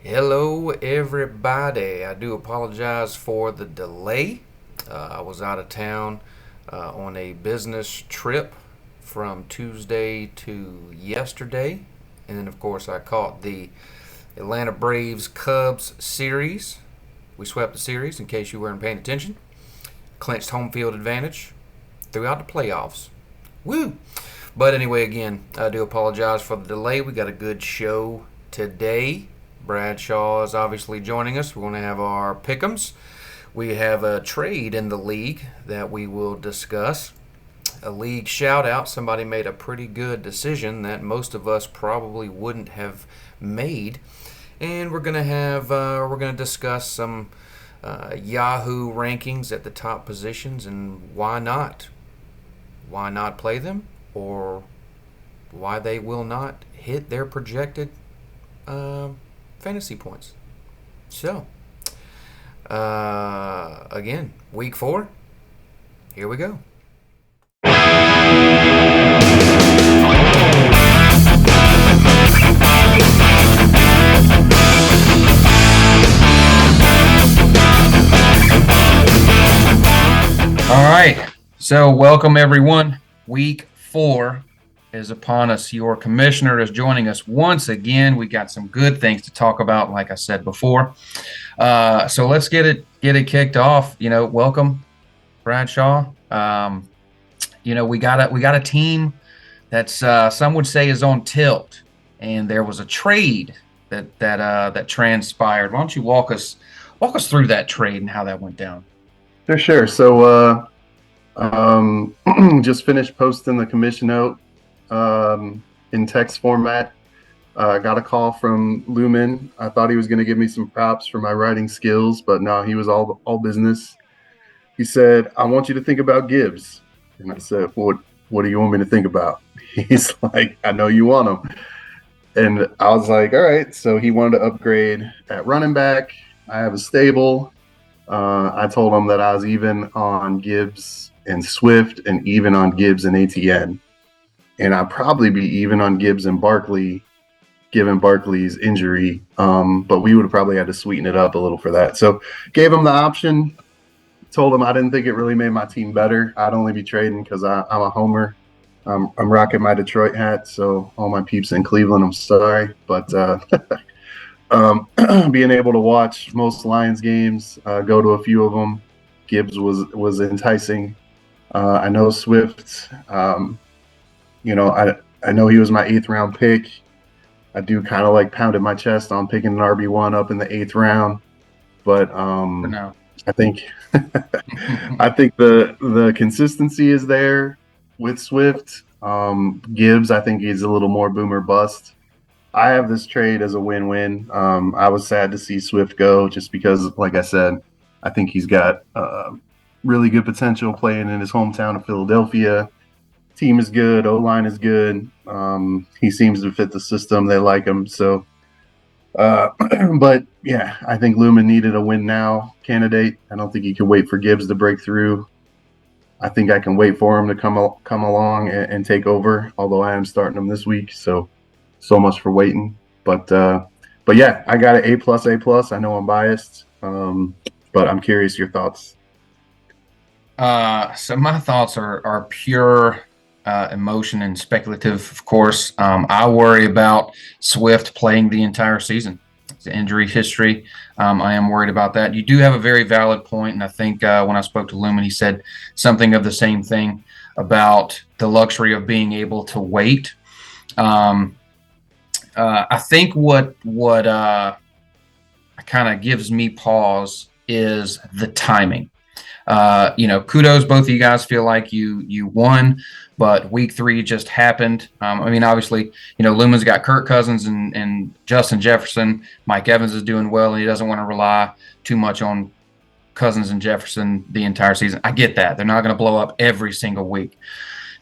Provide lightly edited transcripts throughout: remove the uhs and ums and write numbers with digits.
Hello, everybody. I do apologize for the delay. I was out of town on a business trip from Tuesday to yesterday. And then, of course, I caught the Atlanta Braves Cubs series. We swept the series, in case you weren't paying attention. Clinched home field advantage throughout the playoffs. Woo! But anyway, again, I do apologize for the delay. We got a good show today. Bradshaw is obviously joining us. We're going to have our pick'ems. We have a trade in the league that we will discuss. A league shout out. Somebody made a pretty good decision that most of us probably wouldn't have made. And we're going to discuss some Yahoo rankings at the top positions and why not? Why not play them, or why they will not hit their projected fantasy points. So, again, week 4. Here we go. All right. So, welcome everyone. Week 4 is upon us. Your commissioner is joining us once again. We got some good things to talk about, like I said before. So let's get it kicked off. Welcome, Bradshaw. We got a team that's some would say is on tilt, and there was a trade that transpired. Why don't you walk us through that trade and how that went down? Sure. So just finished posting the commission note in text format. Got a call from Lumen. I thought he was going to give me some props for my writing skills, but no, he was all business. He said, "I want you to think about Gibbs," and I said, "What do you want me to think about?" He's like, "I know you want him," and I was like, "All right." So he wanted to upgrade at running back. I have a stable. I told him that I was even on Gibbs and Swift and even on Gibbs and ATN. And I'd probably be even on Gibbs and Barkley, given Barkley's injury. But we would have probably had to sweeten it up a little for that. So gave him the option, told him I didn't think it really made my team better. I'd only be trading because I'm a homer. I'm rocking my Detroit hat. So all my peeps in Cleveland, I'm sorry. But being able to watch most Lions games, go to a few of them, Gibbs was enticing. I know Swift. I know he was my 8th round pick. I do kind of like pounded my chest on picking an RB1 up in the 8th round, but No. I think I think the consistency is there with Swift. Gibbs, I think he's a little more boomer bust. I have this trade as a win-win. I was sad to see Swift go just because, like I said, I think he's got really good potential playing in his hometown of Philadelphia. Team is good. O-line is good. He seems to fit the system. They like him. So, but yeah, I think Lumen needed a win now candidate. I don't think he can wait for Gibbs to break through. I think I can wait for him to come along and take over. Although I am starting him this week, so much for waiting. But yeah, I got an A plus. I know I'm biased, but I'm curious your thoughts. So my thoughts are pure emotion and speculative, of course. I worry about Swift playing the entire season. It's injury history. I am worried about that. You do have a very valid point, and I think when I spoke to Lumen, he said something of the same thing about the luxury of being able to wait. I think what kind of gives me pause is the timing. Kudos, both of you guys feel like you won, but week 3 just happened. Obviously, Lumen's got Kirk Cousins and Justin Jefferson. Mike Evans is doing well, and he doesn't want to rely too much on Cousins and Jefferson the entire season. I get that. They're not going to blow up every single week.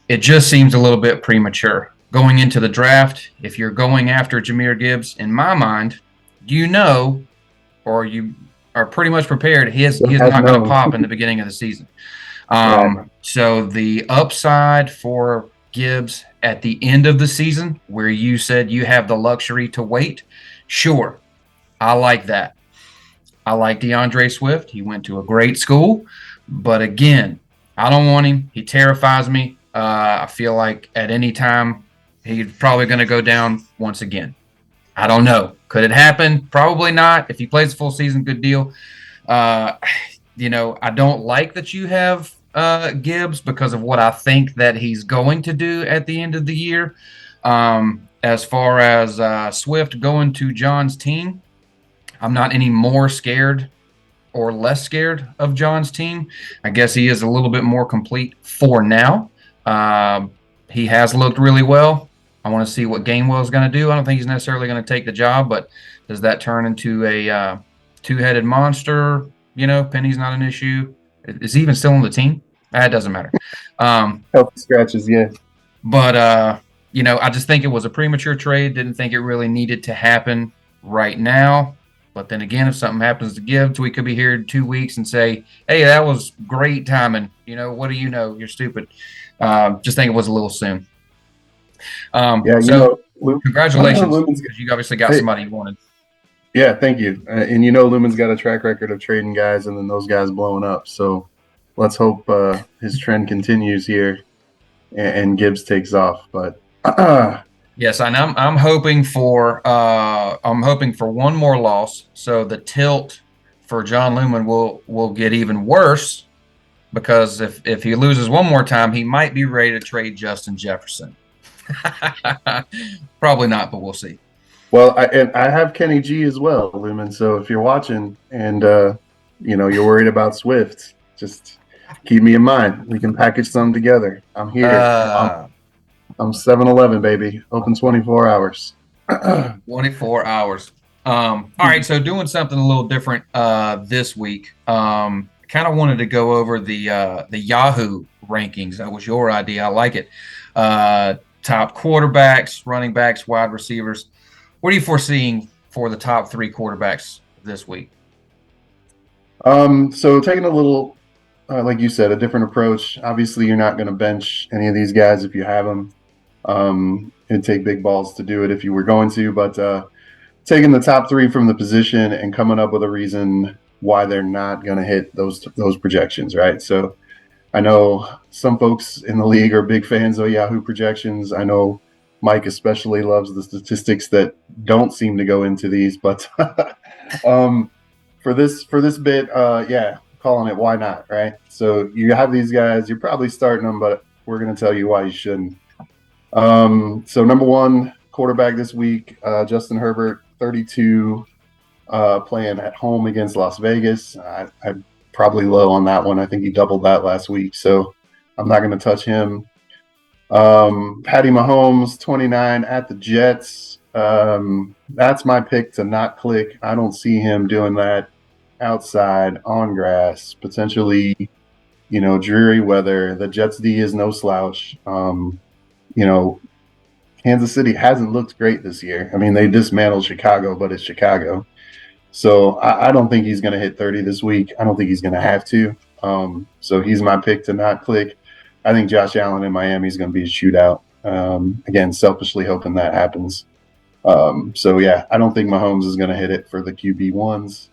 It just seems a little bit premature. Going into the draft, if you're going after Jahmyr Gibbs, in my mind, or you are pretty much prepared, he is not going to pop in the beginning of the season. Right. So the upside for Gibbs at the end of the season, where you said you have the luxury to wait, sure. I like that. I like DeAndre Swift. He went to a great school, but again, I don't want him. He terrifies me. I feel like at any time he's probably going to go down once again. I don't know. Could it happen? Probably not. If he plays a full season, good deal. Uh, I don't like that you have Gibbs because of what I think that he's going to do at the end of the year. As far as Swift going to John's team, I'm not any more scared or less scared of John's team. I guess he is a little bit more complete for now. He has looked really well. I want to see what Gainwell is going to do. I don't think he's necessarily going to take the job, but does that turn into a two-headed monster? Penny's not an issue. Is he even still on the team? It doesn't matter. Healthy scratches, yeah. But I just think it was a premature trade. Didn't think it really needed to happen right now. But then again, if something happens to Gibbs, we could be here in 2 weeks and say, hey, that was great timing. What do you know? You're stupid. Just think it was a little soon. Congratulations, because you obviously got somebody you wanted. Yeah, thank you. And Lumen's got a track record of trading guys and then those guys blowing up. So let's hope his trend continues here and Gibbs takes off. But yes, and I'm hoping for one more loss, so the tilt for John Lumen will get even worse, because if he loses one more time, he might be ready to trade Justin Jefferson. Probably not, but we'll see. Well, I have Kenny G as well, Lumen. So if you're watching and you're worried about Swift, just keep me in mind. We can package some together. I'm here. I'm 7-Eleven, baby. Open 24 hours. 24 hours. All right, so doing something a little different this week. Kind of wanted to go over the Yahoo rankings. That was your idea. I like it. Top quarterbacks, running backs, wide receivers. What are you foreseeing for the top 3 quarterbacks this week? So taking a little, like you said, a different approach. Obviously, you're not going to bench any of these guys if you have them. It'd take big balls to do it if you were going to, but taking the top 3 from the position and coming up with a reason why they're not going to hit those projections, right? So I know some folks in the league are big fans of Yahoo projections. I know Mike especially loves the statistics that don't seem to go into these, but for this bit, calling it why not, right? So you have these guys, you're probably starting them, but we're going to tell you why you shouldn't. So number 1 quarterback this week, Justin Herbert, 32, playing at home against Las Vegas. I'm probably low on that one. I think he doubled that last week, so I'm not going to touch him. Patty Mahomes, 29, at the Jets. That's my pick to not click. I don't see him doing that outside on grass, potentially, dreary weather. The Jets D is no slouch. Kansas City hasn't looked great this year. I mean, they dismantled Chicago, but it's Chicago. So I don't think he's going to hit 30 this week. I don't think he's going to have to. So he's my pick to not click. I think Josh Allen in Miami is going to be a shootout. Again, selfishly hoping that happens. I don't think Mahomes is going to hit it for the QB1s.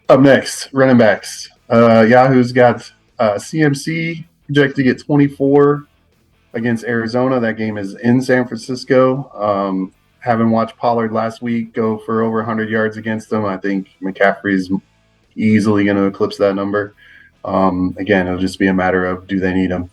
Up next, running backs. Yahoo's got CMC projected to get 24 against Arizona. That game is in San Francisco. Having watched Pollard last week go for over 100 yards against them, I think McCaffrey's easily going to eclipse that number. Again, it'll just be a matter of, do they need him?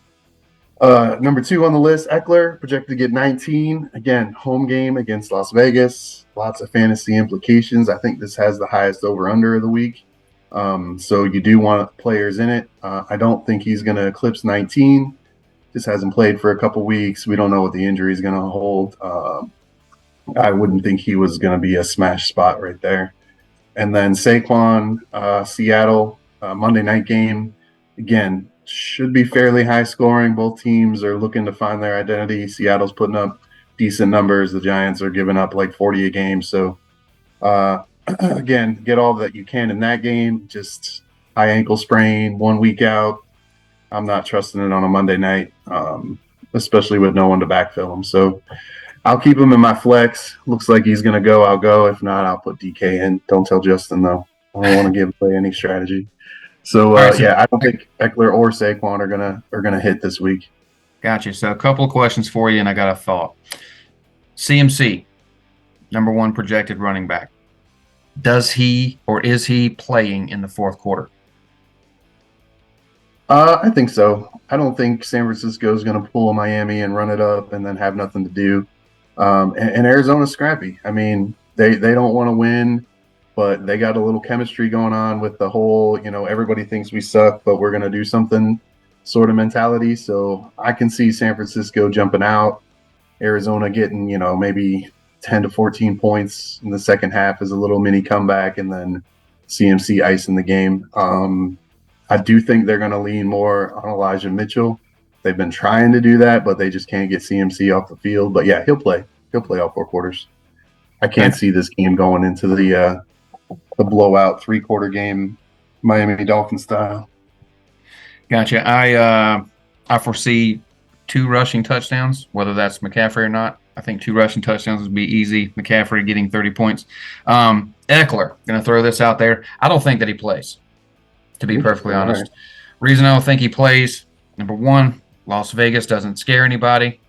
Number 2 on the list, Eckler, projected to get 19. Again, home game against Las Vegas. Lots of fantasy implications. I think this has the highest over-under of the week. So you do want players in it. I don't think he's going to eclipse 19. Just hasn't played for a couple weeks. We don't know what the injury is going to hold. I wouldn't think he was going to be a smash spot right there. And then Saquon, Seattle, Monday night game. Again, should be fairly high scoring. Both teams are looking to find their identity. Seattle's putting up decent numbers. The Giants are giving up like 40 a game. So, again, get all that you can in that game. Just high ankle sprain, 1 week out. I'm not trusting it on a Monday night, especially with no one to backfill him. So I'll keep him in my flex. Looks like he's going to go. I'll go. If not, I'll put DK in. Don't tell Justin, though. I don't want to give away any strategy. So, All right, so yeah, I don't think Eckler or Saquon are gonna hit this week. gotcha. So a couple of questions for you, and I got a thought. CMC, number one projected running back. Does he or is he playing in the fourth quarter? I think so. I don't think San Francisco is going to pull Miami and run it up and then have nothing to do. And Arizona's scrappy. I mean, they don't want to win, but they got a little chemistry going on with the whole, everybody thinks we suck, but we're going to do something sort of mentality. So I can see San Francisco jumping out, Arizona getting, maybe 10 to 14 points in the second half as a little mini comeback, and then CMC icing the game. I do think they're going to lean more on Elijah Mitchell. They've been trying to do that, but they just can't get CMC off the field. But yeah, he'll play. He'll play all four quarters. I can't see this game going into the blowout 3-quarter game, Miami Dolphins style. Gotcha. I foresee 2 rushing touchdowns, whether that's McCaffrey or not. I think 2 rushing touchdowns would be easy. McCaffrey getting 30 points. Eckler, going to throw this out there. I don't think that he plays, to be perfectly honest. Right. Reason I don't think he plays, number one, Las Vegas doesn't scare anybody.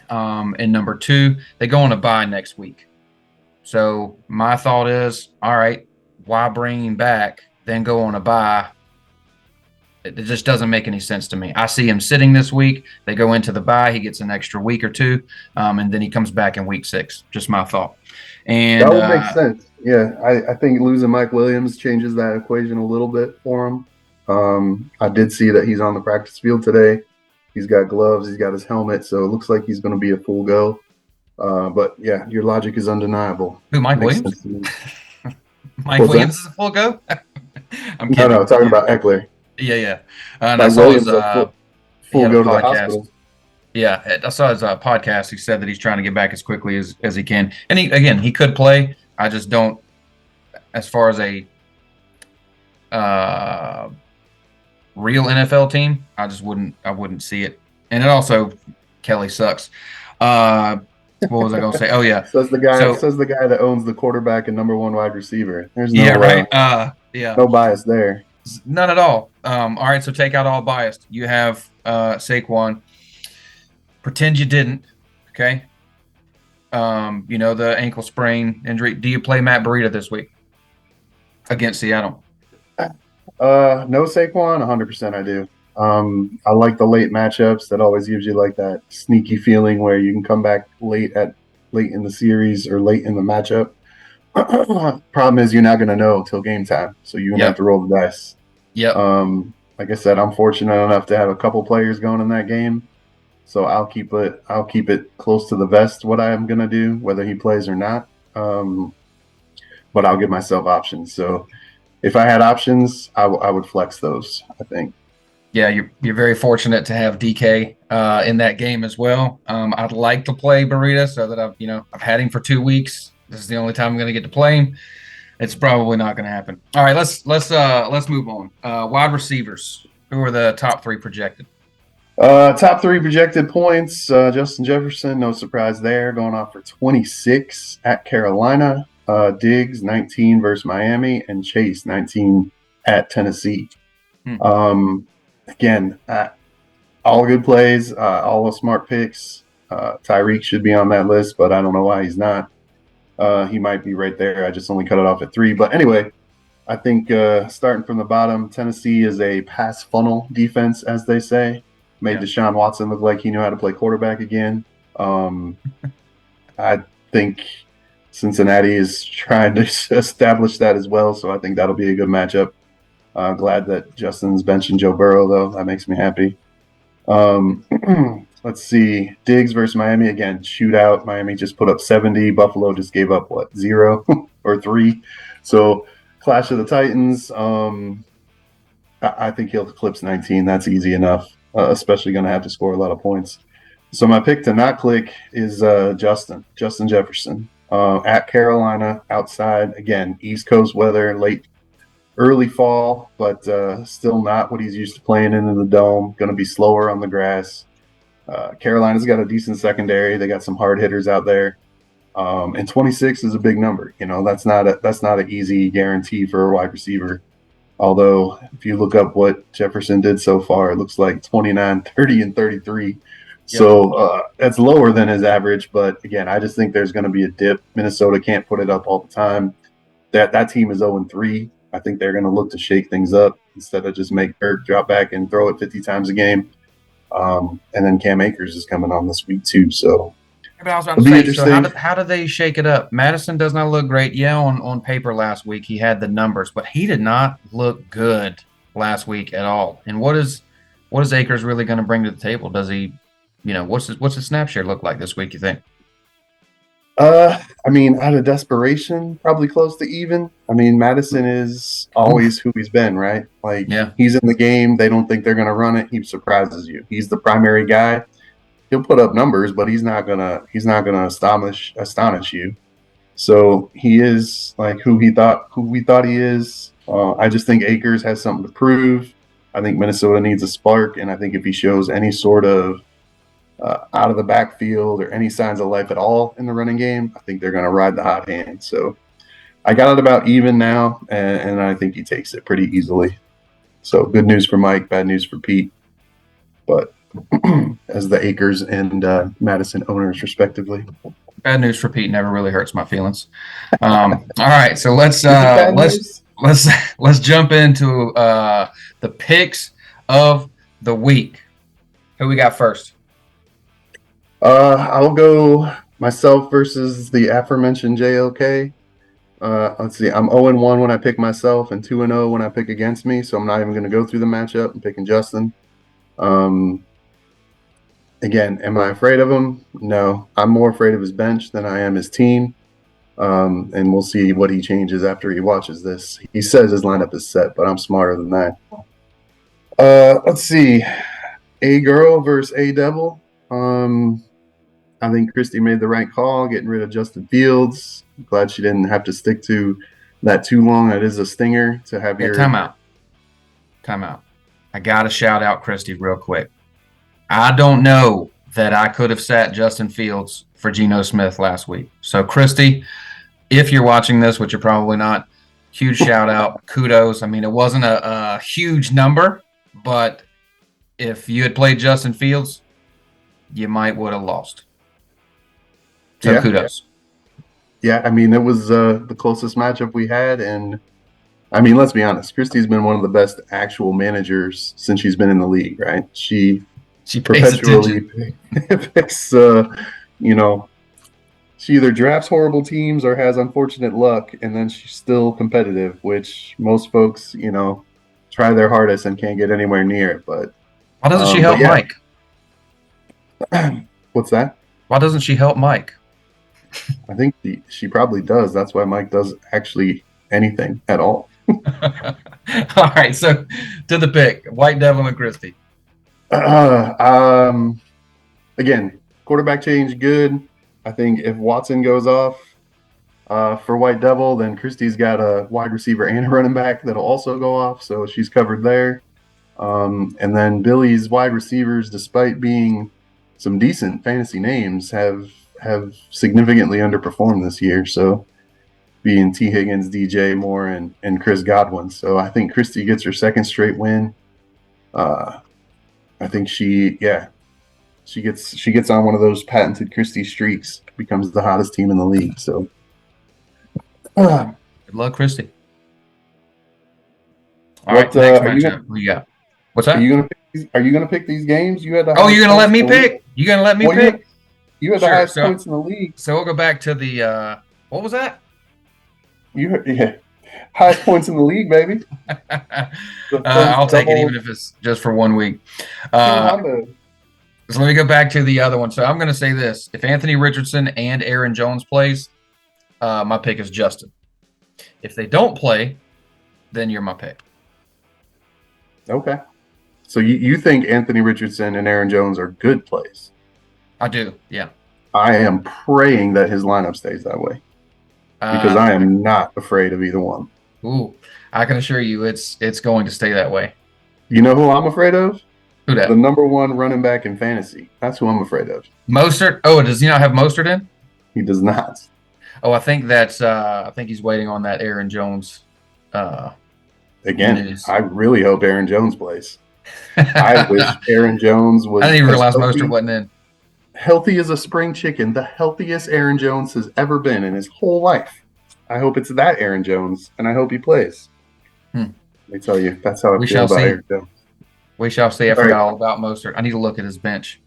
And number 2, they go on a bye next week. So my thought is, all right, why bring him back, then go on a bye? It just doesn't make any sense to me. I see him sitting this week. They go into the bye. He gets an extra week or 2, and then he comes back in week 6. Just my thought. And that would make sense. Yeah, I think losing Mike Williams changes that equation a little bit for him. I did see that he's on the practice field today. He's got gloves. He's got his helmet. So it looks like he's going to be a full go. But, yeah, your logic is undeniable. Who, Mike Williams? Mike Williams is a full go? I'm kidding. No, talking about Eckler. Yeah. And Mike I saw Williams his full go to the hospital. Yeah, I saw his podcast. He said that he's trying to get back as quickly as he can. And he could play. I just don't, as far as a real NFL team, I wouldn't see it. And it also, Kelly sucks. What was I going to say? Oh yeah. Says the guy that owns the quarterback and number 1 wide receiver. There's no yeah. No bias there. None at all. All right, so take out all bias. You have Saquon. Pretend you didn't, okay? The ankle sprain injury. Do you play Matt Breida this week against Seattle? No Saquon, 100% I do. I like the late matchups. That always gives you like that sneaky feeling where you can come back late in the series or late in the matchup. Problem is you're not going to know till game time, so you're going to have to roll the dice. Yep. Like I said, I'm fortunate enough to have a couple players going in that game, so I'll keep it close to the vest what I'm going to do, whether he plays or not. But I'll give myself options. So if I had options, I would flex those, I think. Yeah, you're very fortunate to have DK in that game as well. I'd like to play Breida so that I've had him for 2 weeks. This is the only time I'm going to get to play him. It's probably not going to happen. All right, let's move on. Wide receivers. Who are the top 3 projected? Top 3 projected points. Justin Jefferson, no surprise there, going off for 26 at Carolina. Diggs 19 versus Miami, and Chase 19 at Tennessee. Again, all good plays, all the smart picks. Tyreek should be on that list, but I don't know why he's not. He might be right there. I just only cut it off at 3. But anyway, I think starting from the bottom, Tennessee is a pass funnel defense, as they say. Made Deshaun Watson look like he knew how to play quarterback again. I think Cincinnati is trying to establish that as well, so I think that'll be a good matchup. Glad that Justin's benching Joe Burrow, though. That makes me happy. Let's see. Diggs versus Miami. Again, shootout. Miami just put up 70. Buffalo just gave up, 0 or 3? So, Clash of the Titans. I think he'll eclipse 19. That's easy enough, especially going to have to score a lot of points. So, my pick to not click is Justin Jefferson. At Carolina, outside. Again, East Coast weather, early fall, but still not what he's used to playing in the dome. Going to be slower on the grass. Carolina's got a decent secondary. They got some hard hitters out there. And 26 is a big number. That's not an easy guarantee for a wide receiver. Although, if you look up what Jefferson did so far, it looks like 29, 30, and 33. Yep. So that's lower than his average. But again, I just think there's going to be a dip. Minnesota can't put it up all the time. That team is 0-3. I think they're going to look to shake things up instead of just make Kirk drop back and throw it 50 times a game. And then Cam Akers is coming on this week too. So but I was about to say, so how do they shake it up? Madison does not look great. Yeah, on paper last week he had the numbers, but he did not look good last week at all. And what is Akers really going to bring to the table? Does he, what's his snap share look like this week, you think? I mean, out of desperation, probably close to even. I mean, Madison is always who he's been, right? Like, he's in the game. They don't think they're going to run it. He surprises you. He's the primary guy. He'll put up numbers, but he's not gonna astonish you. So he is like who we thought he is. I just think Akers has something to prove. I think Minnesota needs a spark, and I think if he shows any sort of out of the backfield or any signs of life at all in the running game, I think they're going to ride the hot hand. So I got it about even now, and I think he takes it pretty easily. So good news for Mike, bad news for Pete. But as the Akers and Madison owners, respectively. Bad news for Pete never really hurts my feelings. All right, so let's jump into the picks of the week. Who we got first? I'll go myself versus the aforementioned JLK. Let's see. I'm 0-1 when I pick myself and 2-0 when I pick against me. So I'm not even going to go through the matchup. I'm picking Justin. Again, am I afraid of him? No. I'm more afraid of his bench than I am his team. And we'll see what he changes after he watches this. He says his lineup is set, but I'm smarter than that. Let's see. A girl versus A devil. I think Christy made the right call getting rid of Justin Fields. Glad she didn't have to stick to that too long. That is a stinger to have your Time out. I got to shout out Christy real quick. I don't know that I could have sat Justin Fields for Geno Smith last week. So, Christy, if you're watching this, which you're probably not, huge shout out. Kudos. I mean, it wasn't a huge number, but if you had played Justin Fields, you might would have lost. So kudos. Yeah, I mean, it was the closest matchup we had. And, I mean, let's be honest. Christy's been one of the best actual managers since she's been in the league, right? She perpetually picks, she either drafts horrible teams or has unfortunate luck, and then she's still competitive, which most folks, try their hardest and can't get anywhere near it. But why doesn't she help Mike? What's that? Why doesn't she help Mike? I think she probably does. That's why Mike does actually anything at all. All right, so to the pick, White Devil and Christy. Again, quarterback change, good. I think if Watson goes off for White Devil, then Christy's got a wide receiver and a running back that'll also go off, so she's covered there. And then Billy's wide receivers, despite being some decent fantasy names, have significantly underperformed this year. So being T. Higgins, DJ Moore, and Chris Godwin. So I think Christy gets her second straight win. I think she gets on one of those patented Christy streaks, becomes the hottest team in the league. So good luck, Christy. All right, next matchup. Who you got? What's that? Are you gonna pick these games? You had the you're gonna let me pick? You gonna let me pick? You had the highest points in the league. So we'll go back to the what was that? Highest points in the league, baby. I'll take it even if it's just for 1 week. So let me go back to the other one. So I'm going to say this. If Anthony Richardson and Aaron Jones plays, my pick is Justin. If they don't play, then you're my pick. Okay. So you think Anthony Richardson and Aaron Jones are good plays? I do, yeah. I am praying that his lineup stays that way. Because I am not afraid of either one. Ooh, I can assure you it's going to stay that way. You know who I'm afraid of? Who The that? number one running back in fantasy. That's who I'm afraid of. Mostert. Oh, does he not have Mostert in? He does not. Oh, I think that's. I think he's waiting on that Aaron Jones uh, Again, news. I really hope Aaron Jones plays. I wish I Aaron Jones didn't was even as realize Mostert healthy, wasn't in. healthy as a spring chicken, the healthiest Aaron Jones has ever been in his whole life. I hope it's that Aaron Jones, and I hope he plays. Hmm. Let me tell you, that's how I We feel shall about see. Aaron Jones. We shall see. I All right. forgot all about Mostert. I need to look at his bench.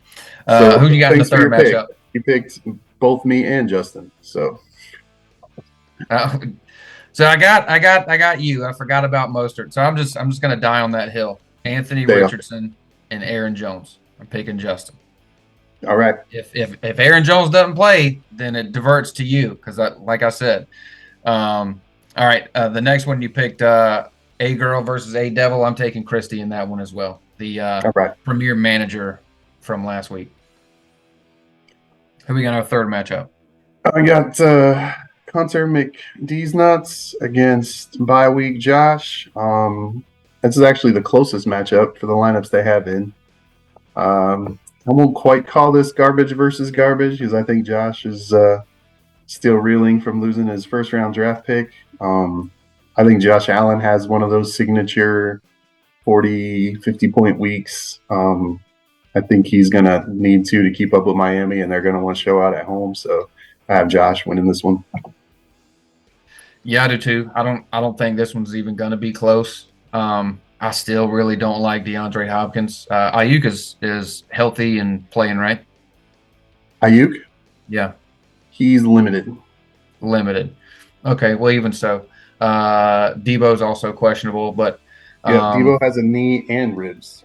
So Who do you got in the thanks for third your pick. matchup? You picked both me and Justin. So Uh, so I got you. I forgot about Mostert. So I'm just gonna die on that hill. Anthony stay off. Richardson and Aaron Jones. I'm picking Justin. All right. If Aaron Jones doesn't play, then it diverts to you because like I said. All right. The next one you picked A Girl versus A Devil. I'm taking Christie in that one as well. The All right. premier manager from last week. Who we got our third matchup? I got Hunter McDee's nuts against bye week Josh. This is actually the closest matchup for the lineups they have in. I won't quite call this garbage versus garbage because I think Josh is still reeling from losing his first round draft pick. I think Josh Allen has one of those signature 40, 50 point weeks. I think he's going to need to keep up with Miami, and they're going to want to show out at home. So I have Josh winning this one. Yeah, I do too. I don't think this one's even going to be close. I still really don't like DeAndre Hopkins. Ayuk is healthy and playing, right? Ayuk, Yeah, he's limited. limited. Okay, well, even so. Debo's also questionable, but Yep, um, Debo has a knee and ribs.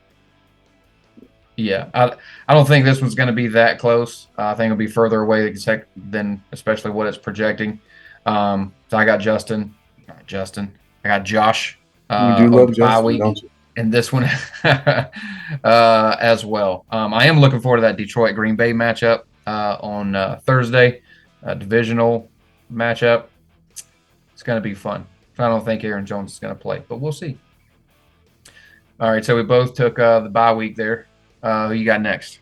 yeah, I don't think this one's going to be that close. I think it'll be further away than especially what it's projecting. So I got Justin. I got Josh You do over love the bye Justin, week, don't you? and this one as well. I am looking forward to that Detroit Green Bay matchup on Thursday, divisional matchup. It's going to be fun. I don't think Aaron Jones is going to play, but we'll see. All right, so we both took the bye week there. Who you got next?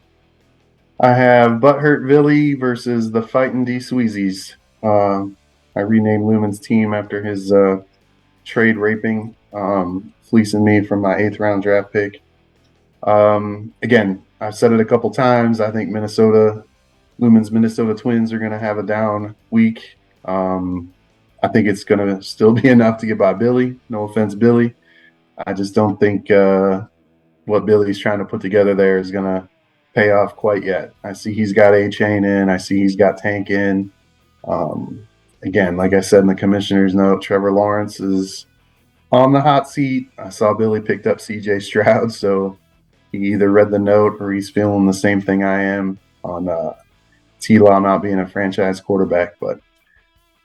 I have Butthurt Billy versus the Fightin' D Sweezies. I renamed Lumen's team after his trade raping, fleecing me from my 8th round draft pick. Again, I've said it a couple times. I think Lumen's Minnesota Twins are going to have a down week. I think it's going to still be enough to get by Billy. No offense, Billy. I just don't think what Billy's trying to put together there is going to pay off quite yet. I see he's got A-Chain in. I see he's got Tank in. Again, like I said in the commissioner's note, Trevor Lawrence is on the hot seat. I saw Billy picked up C.J. Stroud, so he either read the note or he's feeling the same thing I am on T-Law not being a franchise quarterback. But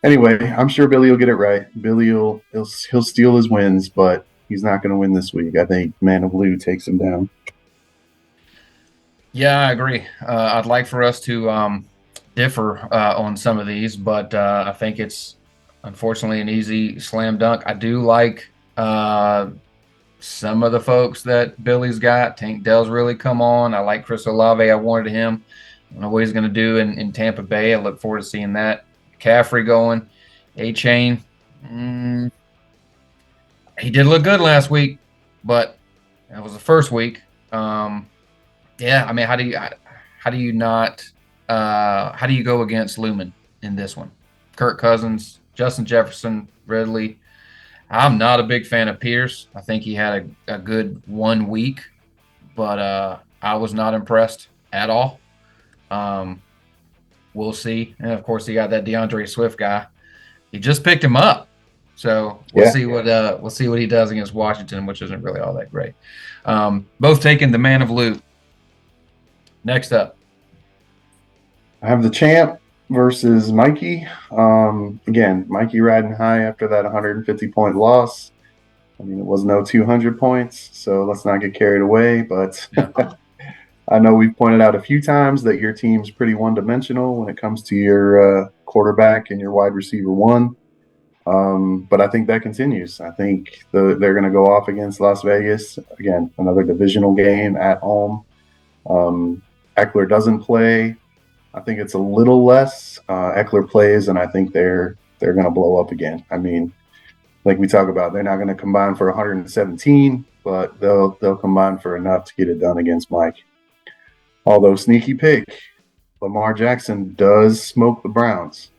anyway, I'm sure Billy will get it right. Billy he'll steal his wins, but he's not going to win this week. I think Man of Blue takes him down. Yeah, I agree. I'd like for us to differ on some of these, but I think it's unfortunately an easy slam dunk. I do like some of the folks that Billy's got. Tank Dell's really come on. I like Chris Olave. I wanted him. I don't know what he's going to do in Tampa Bay. I look forward to seeing that. McCaffrey going. A-Chain. He did look good last week, but that was the first week. Yeah, I mean, how do you go against Lumen in this one? Kirk Cousins, Justin Jefferson, Ridley. I'm not a big fan of Pierce. I think he had a good 1 week, but I was not impressed at all. We'll see. And of course, he got that DeAndre Swift guy. He just picked him up, so we'll see what he does against Washington, which isn't really all that great. Both taking the Man of Loot. Next up, I have the champ versus Mikey. Again, Mikey riding high after that 150-point loss. I mean, it was no 200 points, so let's not get carried away. But yeah. I know we've pointed out a few times that your team's pretty one-dimensional when it comes to your quarterback and your wide receiver one. But I think that continues. I think they're going to go off against Las Vegas again, another divisional game at home. Eckler doesn't play. I think it's a little less. Eckler plays, and I think they're going to blow up again. I mean, like we talk about, they're not going to combine for 117, but they'll combine for enough to get it done against Mike. Although sneaky pick, Lamar Jackson does smoke the Browns.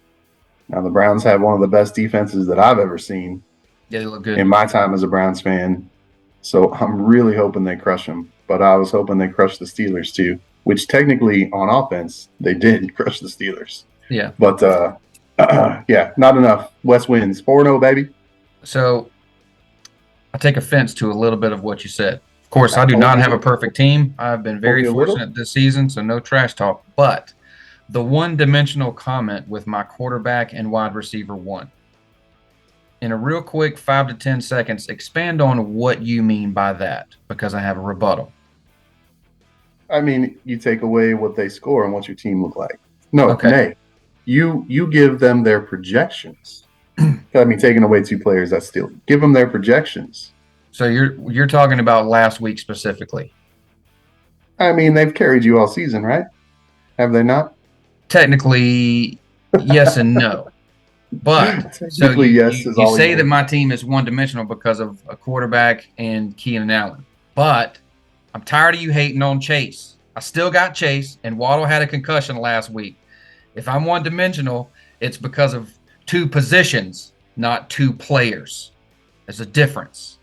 Now the Browns have one of the best defenses that I've ever seen Yeah, they look good. in my time as a Browns fan. So I'm really hoping they crush them. But I was hoping they crush the Steelers too, which technically on offense they did crush the Steelers. Yeah. But yeah, not enough. West wins 4-0, baby. So I take offense to a little bit of what you said. Of course, I do not have a perfect team. I've been very fortunate this season, so no trash talk. But the one-dimensional comment with my quarterback and wide receiver one. In a real quick 5 to 10 seconds, expand on what you mean by that, because I have a rebuttal. I mean, you take away what they score and what your team look like. No, okay. Nay, you give them their projections. I mean, taking away two players, that's still give them their projections. So you're talking about last week specifically. I mean, they've carried you all season, right? Have they not? Technically, yes and no. But so you say that my team is one-dimensional because of a quarterback and Keenan Allen. But I'm tired of you hating on Chase. I still got Chase, and Waddle had a concussion last week. If I'm one-dimensional, it's because of two positions, not two players. There's a difference.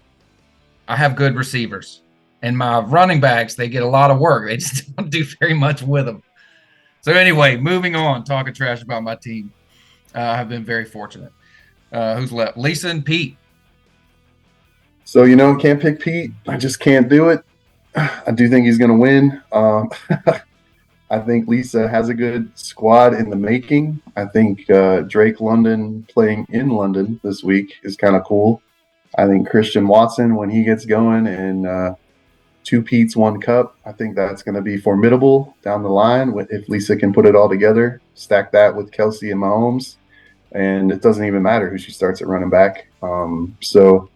I have good receivers. And my running backs, they get a lot of work. They just don't do very much with them. So anyway, moving on, talking trash about my team. I've been very fortunate. Who's left? Lisa and Pete. So, can't pick Pete. I just can't do it. I do think he's going to win. I think Lisa has a good squad in the making. I think Drake London playing in London this week is kind of cool. I think Christian Watson, when he gets going, and two Pete's, one cup, I think that's going to be formidable down the line. If Lisa can put it all together, stack that with Kelsey and Mahomes, and it doesn't even matter who she starts at running back. So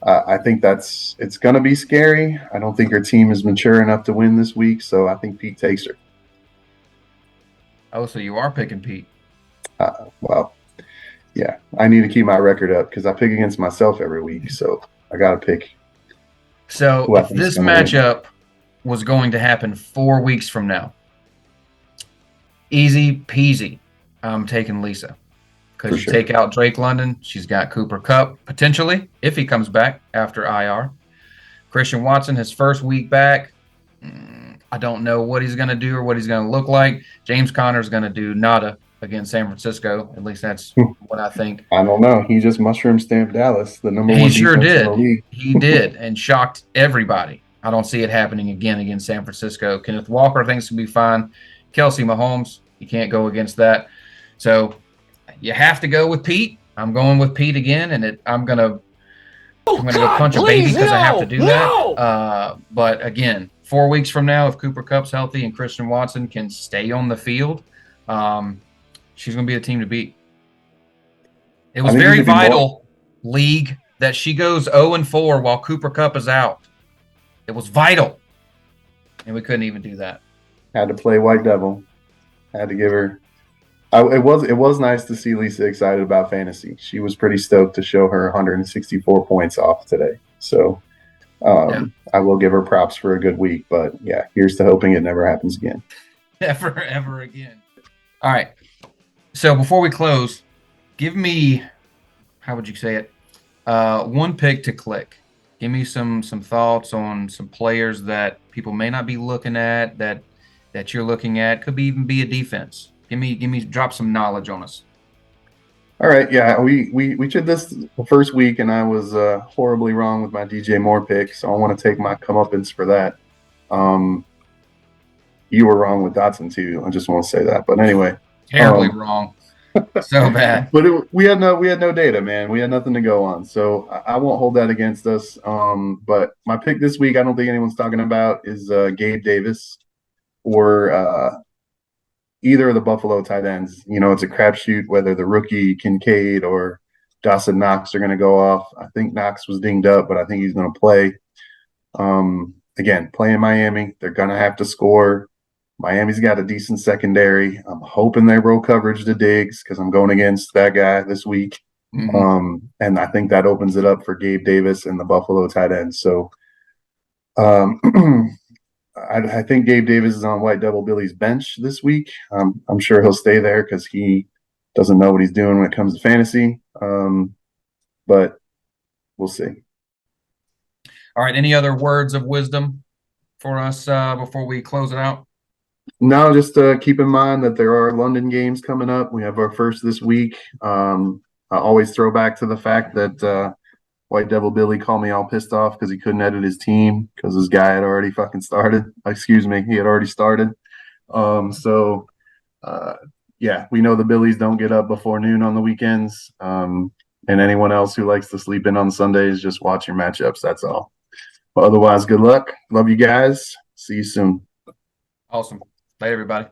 I think it's going to be scary. I don't think her team is mature enough to win this week, so I think Pete takes her. Oh, so you are picking Pete? Well, yeah. I need to keep my record up because I pick against myself every week, so I got to pick. So if this matchup was going to happen 4 weeks from now, easy peasy, I'm taking Lisa. Because you take out Drake London, she's got Cooper Kupp, potentially, if he comes back after IR. Christian Watson, his first week back, I don't know what he's going to do or what he's going to look like. James Conner's going to do nada against San Francisco. At least that's what I think. I don't know. He just mushroom stamped Dallas, the number one defense in the league. He did, and shocked everybody. I don't see it happening again against San Francisco. Kenneth Walker thinks he'll be fine. Kelsey Mahomes, you can't go against that. So you have to go with Pete. I'm going with Pete again, and I'm gonna go punch a baby because I have to do that. But again, 4 weeks from now, if Cooper Kupp's healthy and Christian Watson can stay on the field, she's gonna be the team to beat. It was very vital, league, that she goes 0-4 while Cooper Kupp is out. It was vital, and we couldn't even do that. Had to play White Devil. Had to give her. It was nice to see Lisa excited about fantasy. She was pretty stoked to show her 164 points off today. So I will give her props for a good week. But yeah, here's to hoping it never happens again. Never, ever again. All right. So before we close, give me, how would you say it? One pick to click. Give me some thoughts on some players that people may not be looking at that you're looking at. Could even be a defense. Give me, drop some knowledge on us. All right, yeah, we did this the first week, and I was horribly wrong with my DJ Moore pick, so I want to take my comeuppance for that. You were wrong with Dotson too. I just want to say that, but anyway, terribly wrong, so bad. But we had no data, man. We had nothing to go on, so I won't hold that against us. But my pick this week, I don't think anyone's talking about, is Gabe Davis or either of the Buffalo tight ends. It's a crapshoot whether the rookie Kincaid or Dawson Knox are going to go off. I think Knox was dinged up, but I think he's going to play. Again, playing Miami, they're going to have to score. Miami's got a decent secondary. I'm hoping they roll coverage to Diggs because I'm going against that guy this week. And I think that opens it up for Gabe Davis and the Buffalo tight ends. So I think Gabe Davis is on White Devil Billy's bench this week. I'm sure he'll stay there because he doesn't know what he's doing when it comes to fantasy. But we'll see. All right. Any other words of wisdom for us before we close it out? No, just keep in mind that there are London games coming up. We have our first this week. I always throw back to the fact that White Devil Billy called me all pissed off because he couldn't edit his team because his guy had already fucking started. Excuse me, he had already started. Yeah, we know the Billies don't get up before noon on the weekends. And anyone else who likes to sleep in on Sundays, just watch your matchups. That's all. But otherwise, good luck. Love you guys. See you soon. Awesome. Bye, everybody.